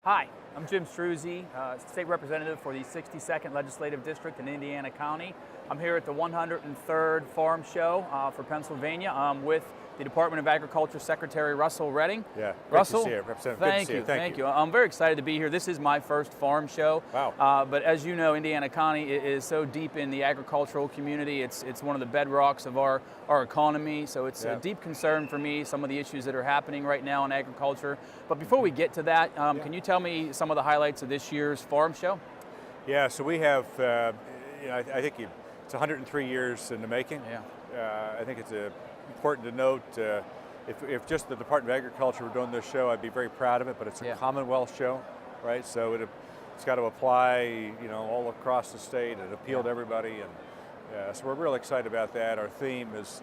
Hi, I'm Jim Struzzi, State Representative for the 62nd Legislative District in Indiana County. I'm here at the 103rd Farm Show for Pennsylvania. I'm with the Department of Agriculture Secretary Russell Redding. Yeah, Russell, great to see you, Representative. thank you, thank you. I'm very excited to be here. This is my first farm show. Wow. But as you know, Indiana County is so deep in the agricultural community. It's one of the bedrocks of our economy. So it's a deep concern for me, some of the issues that are happening right now in agriculture. But before we get to that, can you tell me some of the highlights of this year's farm show? Yeah, so we have, I think it's 103 years in the making. Yeah. I think it's important to note, if just the Department of Agriculture were doing this show, I'd be very proud of it, but it's a Commonwealth show, right? So it's got to apply, all across the state and appeal to everybody. And so we're real excited about that. Our theme is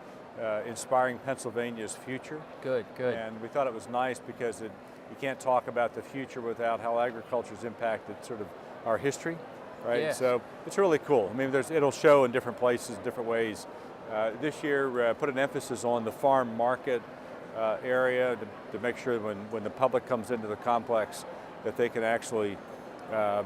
inspiring Pennsylvania's future. Good. And we thought it was nice because you can't talk about the future without how agriculture's impacted sort of our history, right? Yes. So it's really cool. I mean, it'll show in different places, different ways. This year, put an emphasis on the farm market area to make sure when the public comes into the complex that they can actually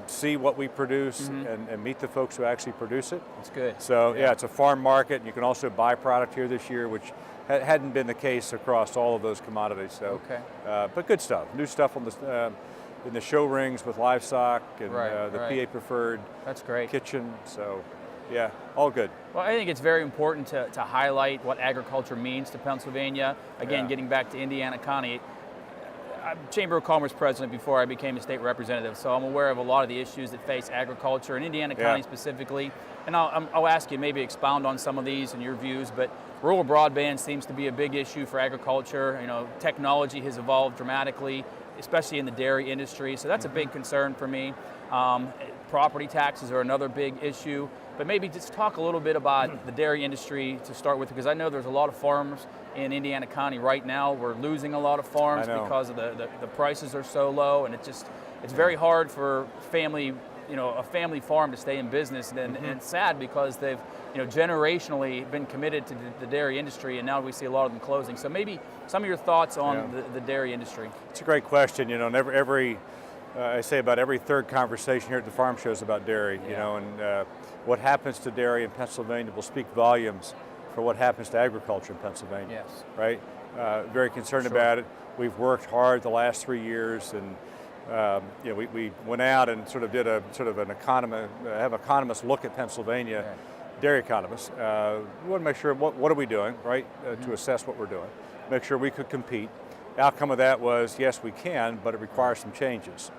see what we produce and meet the folks who actually produce it. That's good. So yeah, it's a farm market, and you can also buy product here this year, which hadn't been the case across all of those commodities. So, but good stuff, new stuff on in the show rings with livestock and the PA preferred. That's great. Kitchen. So. Yeah, all good. Well, I think it's very important to highlight what agriculture means to Pennsylvania. Again, getting back to Indiana County, I'm Chamber of Commerce president before I became a state representative, so I'm aware of a lot of the issues that face agriculture in Indiana County specifically. And I'll ask you maybe expound on some of these and your views, but rural broadband seems to be a big issue for agriculture. Technology has evolved dramatically, especially in the dairy industry, so that's a big concern for me. Property taxes are another big issue. But maybe just talk a little bit about the dairy industry to start with, because I know there's a lot of farms in Indiana County right now. We're losing a lot of farms because of the prices are so low, and it's very hard for a family farm to stay in business, and it's sad because they've generationally been committed to the dairy industry, and now we see a lot of them closing. So maybe some of your thoughts on the dairy industry. It's a great question. I say about every third conversation here at the farm show is about dairy, and what happens to dairy in Pennsylvania will speak volumes for what happens to agriculture in Pennsylvania. Yes. Right? Very concerned about it. We've worked hard the last 3 years, and we went out and sort of did have economists look at Pennsylvania, dairy economists. We want to make sure what are we doing, right, to assess what we're doing, make sure we could compete. Outcome of that was, yes, we can, but it requires some changes.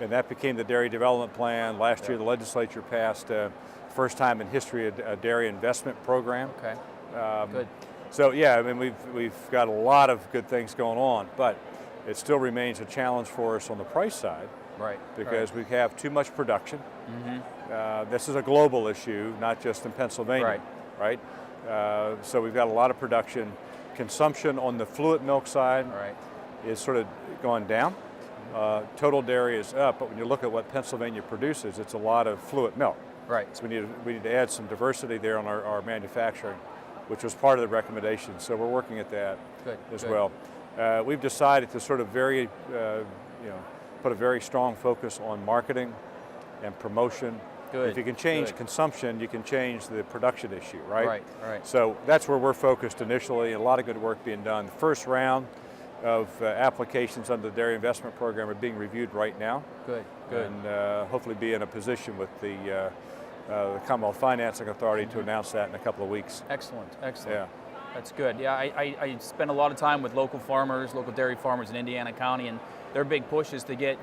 And that became the Dairy Development Plan. Last year, the legislature passed, first time in history, a dairy investment program. Okay, good. So yeah, I mean, we've got a lot of good things going on, but it still remains a challenge for us on the price side. Right. Because we have too much production. This is a global issue, not just in Pennsylvania. Right. So we've got a lot of production. Consumption on the fluid milk side is sort of going down. Total dairy is up, but when you look at what Pennsylvania produces, it's a lot of fluid milk. Right. So we need to add some diversity there on our manufacturing, which was part of the recommendation. So we're working at that as well. We've decided to sort of put a very strong focus on marketing and promotion. Good. If you can change consumption, you can change the production issue, right? Right. So that's where we're focused initially, and a lot of good work being done. The first round of applications under the Dairy Investment Program are being reviewed right now. Good. And hopefully be in a position with the Commonwealth Financing Authority to announce that in a couple of weeks. Excellent. Yeah. That's good. Yeah, I spend a lot of time with local dairy farmers in Indiana County, and their big push is to get,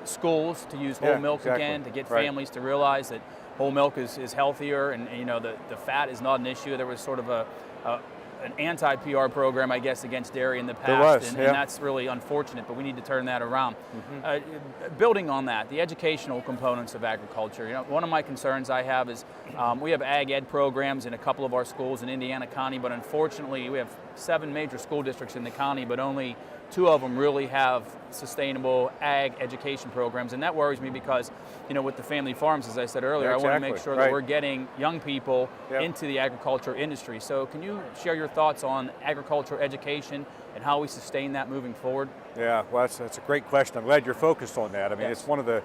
schools to use whole milk again, to get families to realize that whole milk is healthier, and the fat is not an issue. There was sort of an anti-PR program, I guess, against dairy in the past, and that's really unfortunate, but we need to turn that around. Building on that, the educational components of agriculture, one of my concerns I have is we have ag ed programs in a couple of our schools in Indiana County, but unfortunately we have 7 major school districts in the county, but only 2 of them really have sustainable ag education programs, and that worries me because, with the family farms, as I said earlier, Yeah, I want to exactly. make sure Right. that we're getting young people Yep. into the agriculture industry. So can you share your thoughts on agriculture education and how we sustain that moving forward? Yeah, well, that's a great question. I'm glad you're focused on that. I mean, Yes. it's one of the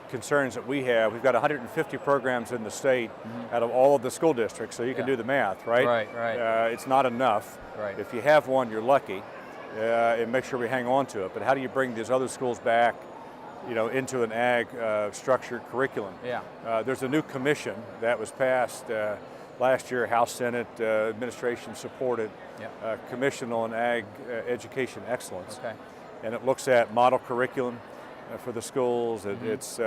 concerns that we have. We've got 150 programs in the state out of all of the school districts, so you can Yeah. do the math, right? Right. It's not enough. Right. If you have one, you're lucky, and make sure we hang on to it. But how do you bring these other schools back, into an ag structured curriculum? Yeah. There's a new commission that was passed last year, House, Senate, administration supported, Yeah. Commission on Ag Education Excellence. Okay. And it looks at model curriculum for the schools. It's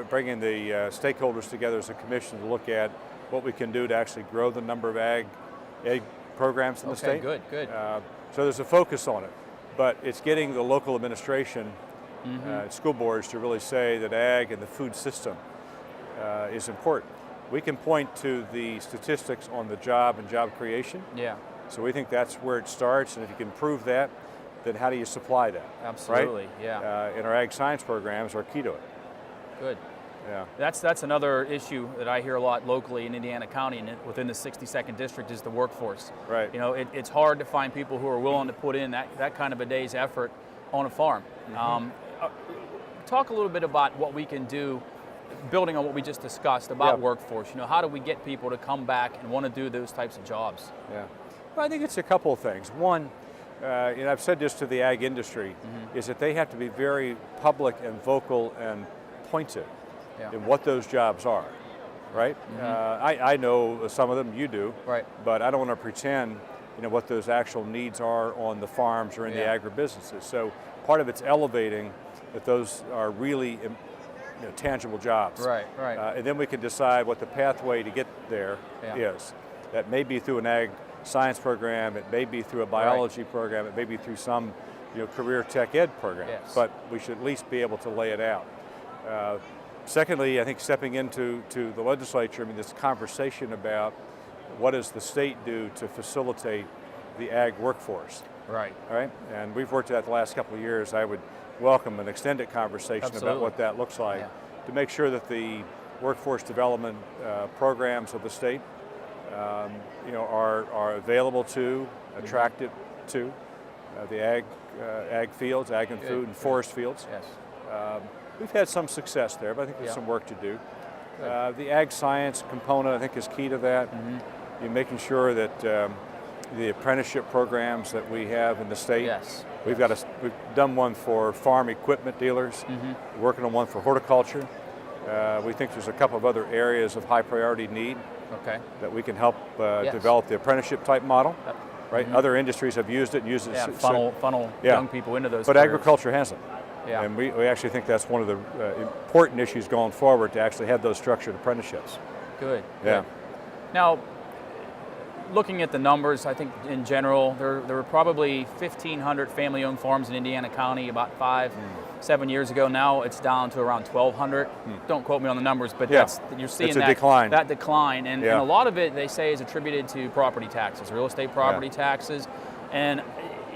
bringing the stakeholders together as a commission to look at what we can do to actually grow the number of ag programs in the state. Good. So there's a focus on it, but it's getting the local administration, school boards to really say that ag and the food system is important. We can point to the statistics on the job and job creation. Yeah. So we think that's where it starts, and if you can prove that, then how do you supply that? Absolutely. Right? Yeah. And our ag science programs are key to it. Good. Yeah. That's another issue that I hear a lot locally in Indiana County and within the 62nd district is the workforce. Right. It's hard to find people who are willing to put in that kind of a day's effort on a farm. Talk a little bit about what we can do, building on what we just discussed about workforce. How do we get people to come back and want to do those types of jobs? Yeah. Well, I think it's a couple of things. One, I've said this to the ag industry, is that they have to be very public and vocal and pointed in what those jobs are, right? I know some of them, you do, Right. but I don't want to pretend, what those actual needs are on the farms or in the agribusinesses. So part of it's elevating that those are really tangible jobs. Right. And then we can decide what the pathway to get there is. That may be through an ag science program, it may be through a biology program, it may be through some career tech ed program, but we should at least be able to lay it out. Secondly, I think stepping into the legislature, this conversation about what does the state do to facilitate the ag workforce. Right. All right, and we've worked at that the last couple of years. I would welcome an extended conversation about what that looks like to make sure that the workforce development programs of the state are available to, attractive to the ag fields, ag and food and forest fields. Yes. We've had some success there, but I think there's some work to do. The ag science component, I think, is key to that. You're making sure that the apprenticeship programs that we have in the state. We've done one for farm equipment dealers. We're working on one for horticulture. We think there's a couple of other areas of high priority need that we can help develop the apprenticeship type model. Right, other industries have used it. Funnel young people into those. But careers. agriculture hasn't. Yeah. And we actually think that's one of the important issues going forward, to actually have those structured apprenticeships. Good. Yeah. Now, looking at the numbers, I think in general, there were probably 1,500 family-owned farms in Indiana County about 7 years ago. Now it's down to around 1,200. Don't quote me on the numbers, but you're seeing it's a decline. That decline. And a lot of it, they say, is attributed to property taxes, real estate property taxes. And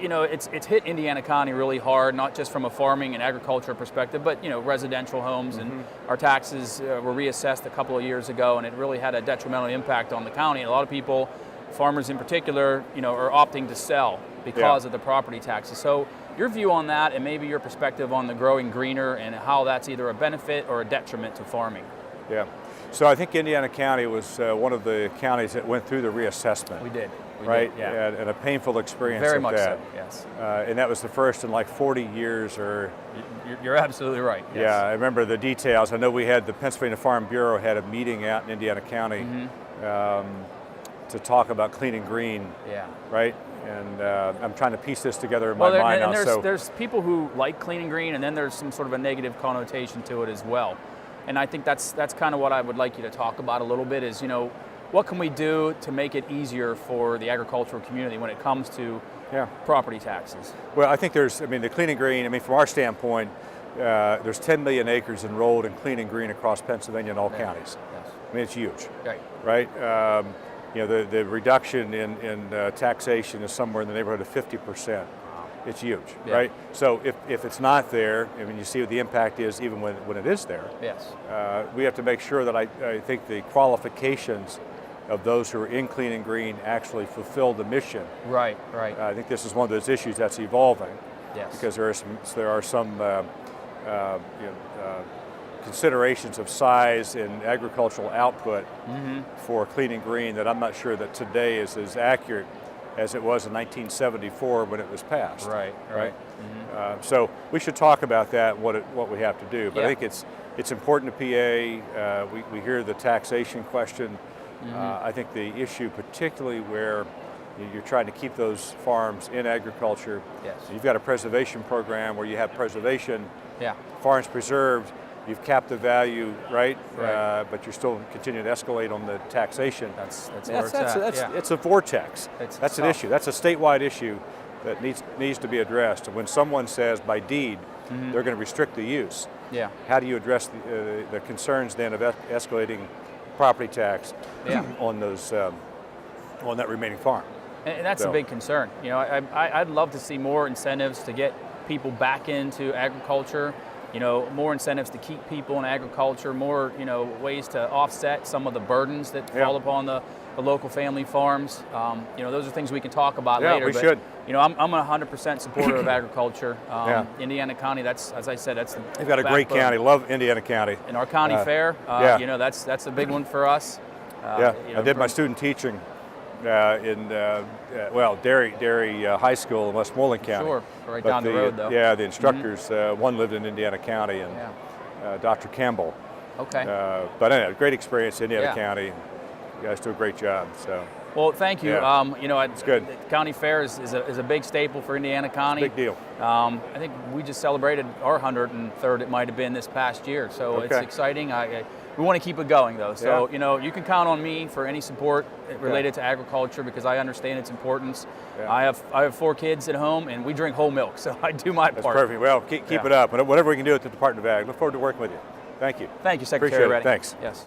it's hit Indiana County really hard, not just from a farming and agriculture perspective, but residential homes and our taxes were reassessed a couple of years ago, and it really had a detrimental impact on the county. And a lot of people, farmers in particular, are opting to sell because of the property taxes. So your view on that, and maybe your perspective on the growing greener and how that's either a benefit or a detriment to farming. Yeah. So I think Indiana County was one of the counties that went through the reassessment. We did. Right, Yeah. And a painful experience. Very of much that. so. Yes. And that was the first in like 40 years, or. You're absolutely right. Yes. Yeah, I remember the details. I know we had the Pennsylvania Farm Bureau had a meeting out in Indiana County to talk about clean and green. Yeah. Right, and I'm trying to piece this together in my mind and now. There's people who like clean and green, and then there's some sort of a negative connotation to it as well. And I think that's kind of what I would like you to talk about a little bit is, what can we do to make it easier for the agricultural community when it comes to property taxes? Well, I think the clean and green, from our standpoint, there's 10 million acres enrolled in clean and green across Pennsylvania and all counties. Yes. It's huge. Right. Right? The reduction in taxation is somewhere in the neighborhood of 50%. it's huge, Yeah. right? So if it's not there, I mean, you see what the impact is even when it is there. Yes. We have to make sure that I think the qualifications of those who are in clean and green actually fulfill the mission. Right, right. I think this is one of those issues that's evolving. Yes. Because there are some considerations of size in agricultural output for clean and green that I'm not sure that today is as accurate as it was in 1974 when it was passed. Right, right. So we should talk about that, what we have to do. But Yeah. I think it's important to PA. We hear the taxation question. I think the issue, particularly where you're trying to keep those farms in agriculture. Yes. You've got a preservation program where you have preservation, Yeah. farms preserved, you've capped the value, right? Right. But you're still continuing to escalate on the taxation. That's where it's at. Yeah. It's a vortex. That's an tough. issue. That's a statewide issue that needs to be addressed. And when someone says by deed they're going to restrict the use, Yeah. how do you address the concerns then of escalating property tax Yeah. on those on that remaining farm? And that's a big concern. You know, I'd love to see more incentives to get people back into agriculture. You know, more incentives to keep people in agriculture. More, you know, ways to offset some of the burdens that fall upon the local family farms. You know, those are things we can talk about later. We but, should. You know, I'm 100% supporter of agriculture. Indiana County, that's, as I said, that's the They've got a great backbone. Love Indiana County. And our county fair, you know, that's a big one for us. You know, I did my student teaching in Derry High School in Westmoreland County. Sure, right But down the road though. Yeah, the instructors, one lived in Indiana County, and Dr. Campbell. Okay. But anyway, great experience in Indiana Yeah. County. You guys do a great job. So. Well, thank you. Yeah. You know, It's good. the county fair is a big staple for Indiana County. Big deal. I think we just celebrated our 103rd. It might have been this past year, so it's exciting. We want to keep it going though. So you know, you can count on me for any support related to agriculture because I understand its importance. Yeah. I have 4 kids at home, and we drink whole milk, so I do my That's part. perfect. Well, keep it up. Whatever we can do at the Department of Ag. Look forward to working with you. Thank you. Thank you, Secretary Appreciate it. Reddy. Thanks. Yes.